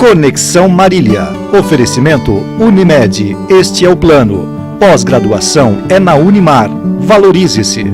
Conexão Marília. Oferecimento Unimed. Este é o plano. Pós-graduação é na Unimar. Valorize-se.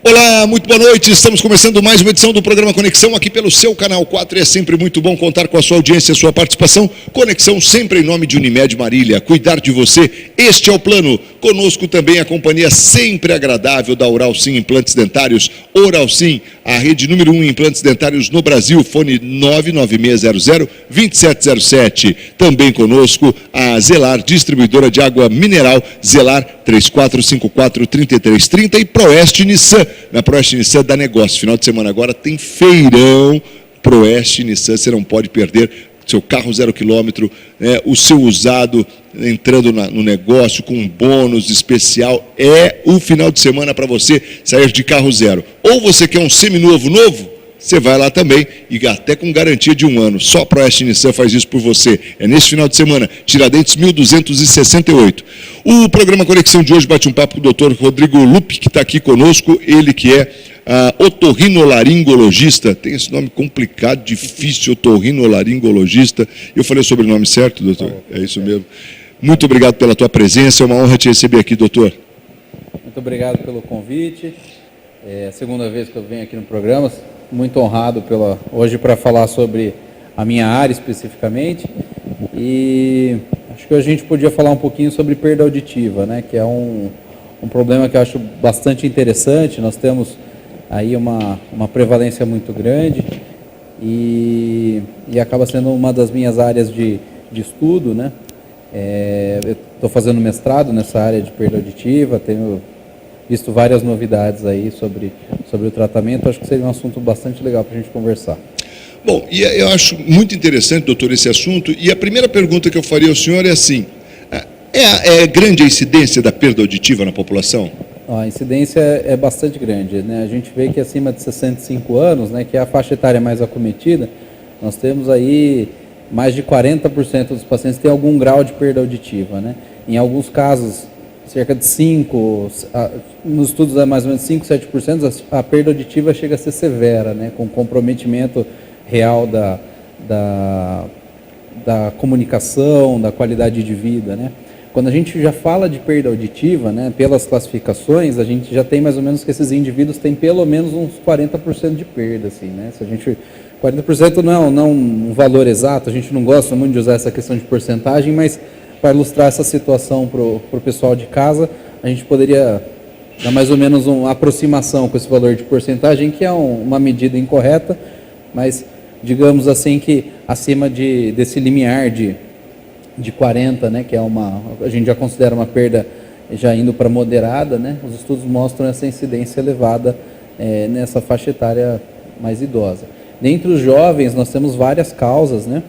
Olá, muito boa noite, estamos começando mais uma edição do programa Conexão aqui pelo seu canal 4 e é sempre muito bom contar com a sua audiência e a sua participação. Conexão sempre em nome de Unimed Marília, cuidar de você, este é o plano. Conosco também a companhia sempre agradável da Oral Sim Implantes Dentários. Oral Sim, a rede número 1 em implantes dentários no Brasil, fone 99600-2707. Também conosco a Zelar, distribuidora de água mineral, Zelar 3454-3330 e Proeste Nissan. Na Proeste Nissan dá negócio. Final de semana agora tem feirão Proeste Nissan, você não pode perder. Seu carro 0 km, o seu usado entrando no negócio com um bônus especial. É o final de semana para você sair de carro zero. Ou você quer um seminovo novo, você vai lá também e até com garantia de 1 ano. Só a Proeste Nissan faz isso por você. É nesse final de semana, Tiradentes 1268. O programa Conexão de hoje bate um papo com o Dr. Rodrigo Lupi, que está aqui conosco. Ele que é otorrinolaringologista. Tem esse nome complicado, difícil, otorrinolaringologista. Eu falei o sobrenome certo, doutor? É isso mesmo. Muito obrigado pela tua presença. É uma honra te receber aqui, doutor. Muito obrigado pelo convite. É a segunda vez que eu venho aqui no programa. Muito honrado hoje para falar sobre a minha área especificamente, e acho que a gente podia falar um pouquinho sobre perda auditiva, né, que é um problema que eu acho bastante interessante. Nós temos aí uma prevalência muito grande e acaba sendo uma das minhas áreas de estudo, né. Eu estou fazendo mestrado nessa área de perda auditiva, tenho visto várias novidades aí sobre o tratamento. Acho que seria um assunto bastante legal para a gente conversar. Bom, e eu acho muito interessante, doutor, esse assunto, e a primeira pergunta que eu faria ao senhor é assim, é grande a incidência da perda auditiva na população? A incidência é bastante grande, né? A gente vê que acima de 65 anos, né, que é a faixa etária mais acometida, nós temos aí mais de 40% dos pacientes têm algum grau de perda auditiva, né? Em alguns casos, cerca de 5%, nos estudos é mais ou menos 5, 7%, a perda auditiva chega a ser severa, né, com comprometimento real da comunicação, da qualidade de vida, né. Quando a gente já fala de perda auditiva, né, pelas classificações, a gente já tem mais ou menos que esses indivíduos têm pelo menos uns 40% de perda, assim, né. Se a gente 40% não um valor exato, a gente não gosta muito de usar essa questão de porcentagem, mas para ilustrar essa situação para o pessoal de casa, a gente poderia dar mais ou menos uma aproximação com esse valor de porcentagem, que é uma medida incorreta, mas digamos assim que acima desse limiar de 40, né, que é a gente já considera uma perda já indo para moderada, né, os estudos mostram essa incidência elevada nessa faixa etária mais idosa. Dentre os jovens, nós temos várias causas, né,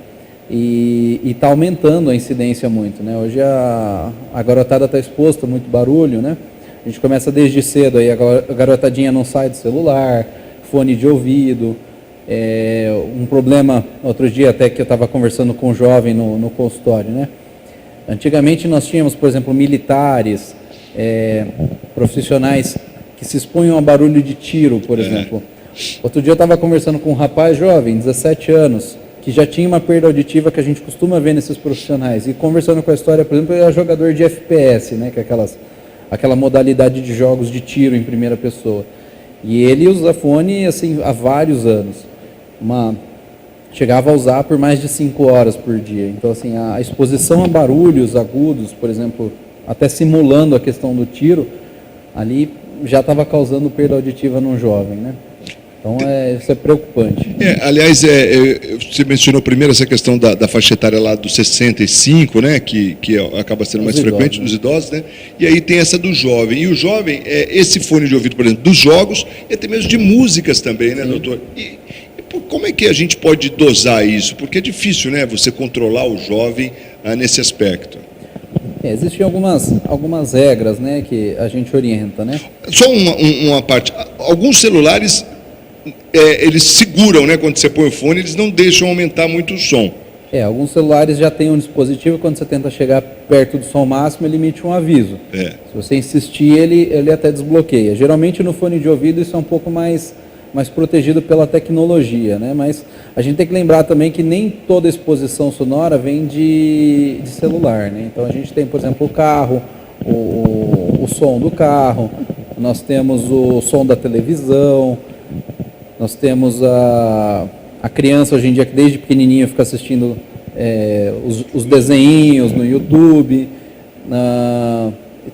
e está aumentando a incidência muito, né? Hoje a garotada está exposta a muito barulho, né? A gente começa desde cedo, aí a garotadinha não sai do celular, fone de ouvido. Um problema, outro dia até que eu estava conversando com um jovem no consultório, né? Antigamente nós tínhamos, por exemplo, militares, profissionais que se expunham a barulho de tiro, por exemplo. Outro dia eu estava conversando com um rapaz jovem, 17 anos, que já tinha uma perda auditiva que a gente costuma ver nesses profissionais. E conversando com a história, por exemplo, ele é jogador de FPS, né, que é aquela modalidade de jogos de tiro em primeira pessoa. E ele usa fone assim, há vários anos. Chegava a usar por mais de 5 horas por dia. Então, assim, a exposição a barulhos agudos, por exemplo, até simulando a questão do tiro, ali já estava causando perda auditiva num jovem, né? Então, isso é preocupante. Aliás, você mencionou primeiro essa questão da faixa etária lá dos 65, né, que acaba sendo mais frequente dos idosos, né? E aí tem essa do jovem. E o jovem, esse fone de ouvido, por exemplo, dos jogos e até mesmo de músicas também, né, doutor? E como é que a gente pode dosar isso? Porque é difícil, né, você controlar o jovem nesse aspecto. Existem algumas regras, né, que a gente orienta, né? Só uma parte. Alguns celulares eles seguram, né? Quando você põe o fone, eles não deixam aumentar muito o som. Alguns celulares já têm um dispositivo, quando você tenta chegar perto do som máximo, ele emite um aviso. Se você insistir, ele até desbloqueia. Geralmente no fone de ouvido isso é um pouco mais protegido pela tecnologia, né? Mas a gente tem que lembrar também que nem toda exposição sonora vem de celular, né? Então a gente tem, por exemplo, o carro, o som do carro, nós temos o som da televisão, nós temos a criança hoje em dia que desde pequenininho fica assistindo os desenhinhos no YouTube,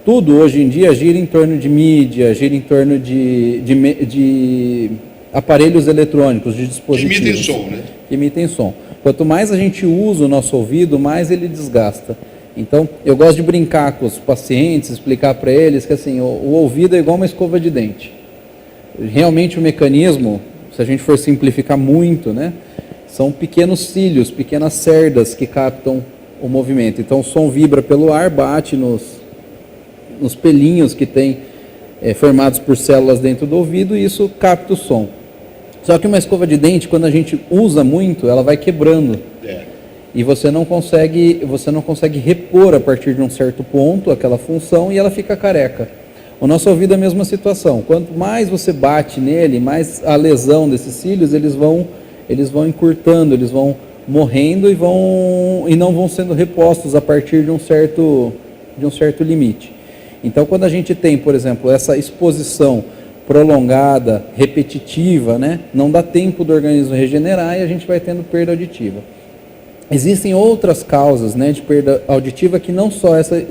tudo hoje em dia gira em torno de mídia, gira em torno de aparelhos eletrônicos, de dispositivos. Que emitem som, né? Que emitem som. Quanto mais a gente usa o nosso ouvido, mais ele desgasta. Então, eu gosto de brincar com os pacientes, explicar para eles que assim, o ouvido é igual uma escova de dente. Realmente o mecanismo, se a gente for simplificar muito, né, são pequenos cílios, pequenas cerdas que captam o movimento. Então o som vibra pelo ar, bate nos pelinhos que tem formados por células dentro do ouvido e isso capta o som. Só que uma escova de dente, quando a gente usa muito, ela vai quebrando. E você não consegue repor a partir de um certo ponto aquela função e ela fica careca. O nosso ouvido é a mesma situação. Quanto mais você bate nele, mais a lesão desses cílios, eles vão encurtando, eles vão morrendo e não vão sendo repostos a partir de um certo limite. Então, quando a gente tem, por exemplo, essa exposição prolongada, repetitiva, né, não dá tempo do organismo regenerar e a gente vai tendo perda auditiva. Existem outras causas, né, de perda auditiva que não só essa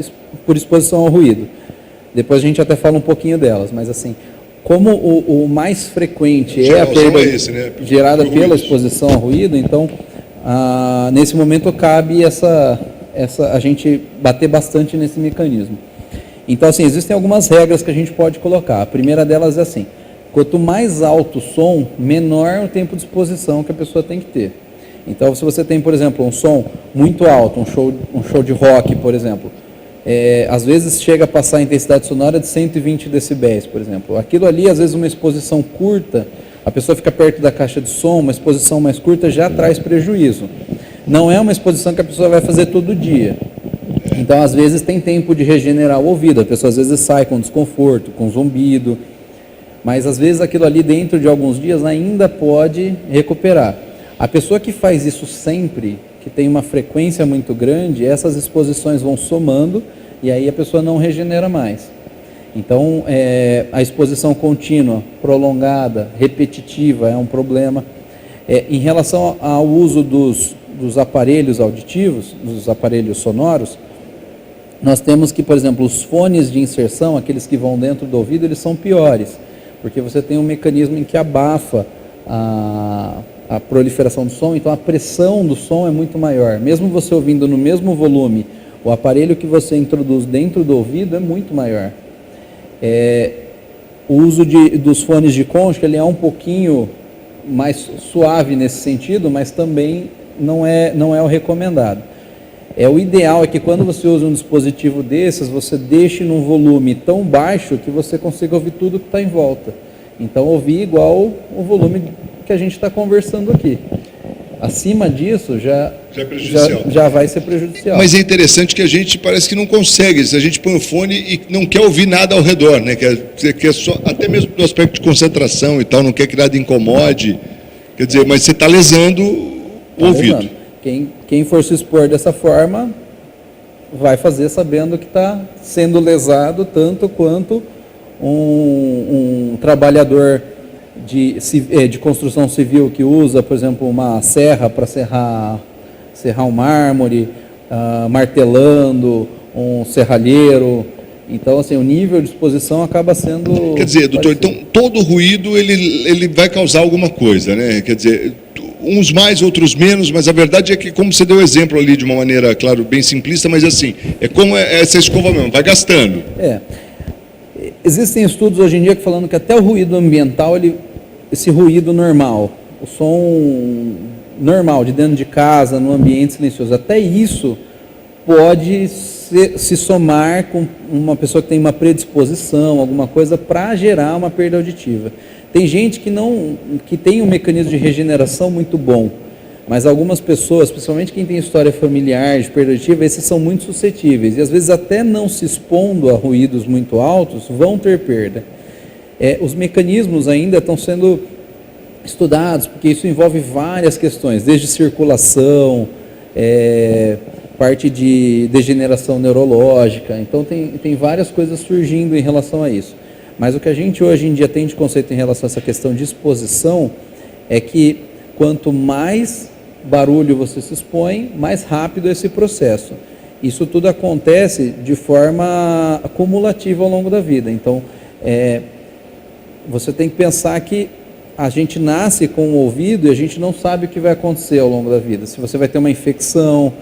por exposição ao ruído. Depois a gente até fala um pouquinho delas, mas assim, como o mais frequente é a perda gerada pela exposição ao ruído, então nesse momento cabe a gente bater bastante nesse mecanismo. Então assim, existem algumas regras que a gente pode colocar. A primeira delas é assim, quanto mais alto o som, menor o tempo de exposição que a pessoa tem que ter. Então se você tem, por exemplo, um som muito alto, um show de rock, por exemplo, às vezes chega a passar a intensidade sonora de 120 decibéis, por exemplo. Aquilo ali, às vezes uma exposição curta, a pessoa fica perto da caixa de som, uma exposição mais curta já traz prejuízo. Não é uma exposição que a pessoa vai fazer todo dia. Então, às vezes tem tempo de regenerar o ouvido, a pessoa às vezes sai com desconforto, com zumbido, mas às vezes aquilo ali dentro de alguns dias ainda pode recuperar. A pessoa que faz isso sempre, que tem uma frequência muito grande, essas exposições vão somando e aí a pessoa não regenera mais. Então, a exposição contínua, prolongada, repetitiva é um problema. Em relação ao uso dos aparelhos auditivos, dos aparelhos sonoros, nós temos que, por exemplo, os fones de inserção, aqueles que vão dentro do ouvido, eles são piores, porque você tem um mecanismo em que abafa a proliferação do som, então a pressão do som é muito maior. Mesmo você ouvindo no mesmo volume, o aparelho que você introduz dentro do ouvido é muito maior. O uso dos fones de concha, ele é um pouquinho mais suave nesse sentido, mas também não é o recomendado. O ideal é que quando você usa um dispositivo desses, você deixe num volume tão baixo que você consiga ouvir tudo que está em volta. Então, ouvir igual o volume que a gente está conversando aqui. Acima disso, já vai ser prejudicial. Mas é interessante que a gente parece que não consegue. Se a gente põe o fone e não quer ouvir nada ao redor, né? Quer só, até mesmo do aspecto de concentração e tal, não quer que nada incomode. Quer dizer, mas você está lesando o ouvido. Quem for se expor dessa forma, vai fazer sabendo que está sendo lesado tanto quanto um trabalhador de construção civil que usa, por exemplo, uma serra para serrar um mármore, martelando, um serralheiro. Então, assim, o nível de exposição acaba sendo... Quer dizer, doutor, então todo ruído ele vai causar alguma coisa, né? Quer dizer, uns mais, outros menos, mas a verdade é que, como você deu exemplo ali de uma maneira, claro, bem simplista, mas assim, é como essa escova mesmo, vai gastando. Existem estudos hoje em dia que falando que até o ruído ambiental, esse ruído normal, o som normal de dentro de casa, no ambiente silencioso, até isso pode se somar com uma pessoa que tem uma predisposição, alguma coisa, para gerar uma perda auditiva. Tem gente que tem um mecanismo de regeneração muito bom, mas algumas pessoas, principalmente quem tem história familiar de perda auditiva, esses são muito suscetíveis, e às vezes até não se expondo a ruídos muito altos, vão ter perda. Os mecanismos ainda estão sendo estudados, porque isso envolve várias questões, desde circulação, parte de degeneração neurológica, então tem várias coisas surgindo em relação a isso. Mas o que a gente hoje em dia tem de conceito em relação a essa questão de exposição é que quanto mais barulho você se expõe, mais rápido é esse processo. Isso tudo acontece de forma acumulativa ao longo da vida. Então, você tem que pensar que a gente nasce com o ouvido e a gente não sabe o que vai acontecer ao longo da vida. Se você vai ter uma infecção,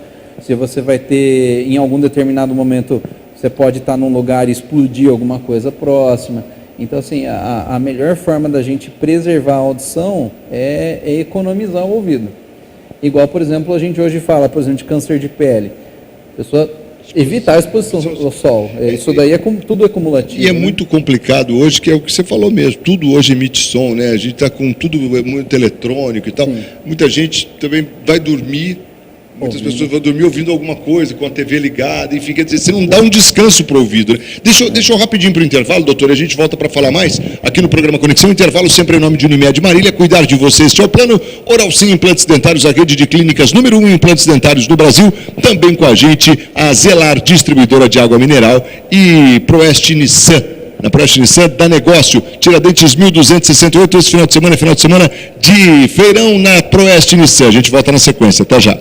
se você vai ter, em algum determinado momento, você pode estar num lugar e explodir alguma coisa próxima. Então, assim, a melhor forma da gente preservar a audição é economizar o ouvido. Igual, por exemplo, a gente hoje fala, por exemplo, de câncer de pele. A pessoa evitar a exposição ao sol. Isso daí tudo acumulativo. E é muito complicado hoje, que é o que você falou mesmo. Tudo hoje emite som, né? A gente está com tudo muito eletrônico e tal. Sim. Muita gente também vai dormir. Muitas pessoas vão dormir ouvindo alguma coisa, com a TV ligada, enfim, quer dizer, você não dá um descanso para o ouvido. Né? Deixa eu rapidinho para o intervalo, doutor, a gente volta para falar mais aqui no programa Conexão. Intervalo sempre em nome de Unimed Marília, cuidar de você. Este é o plano Oral Sim Implantes Dentários, a rede de clínicas número 1 em implantes dentários do Brasil. Também com a gente, a Zelar, distribuidora de água mineral, e Proeste Nissan. Na Proeste Nissan dá negócio. Tiradentes 1268, esse final de semana de feirão na Proeste Nissan. A gente volta na sequência, até já.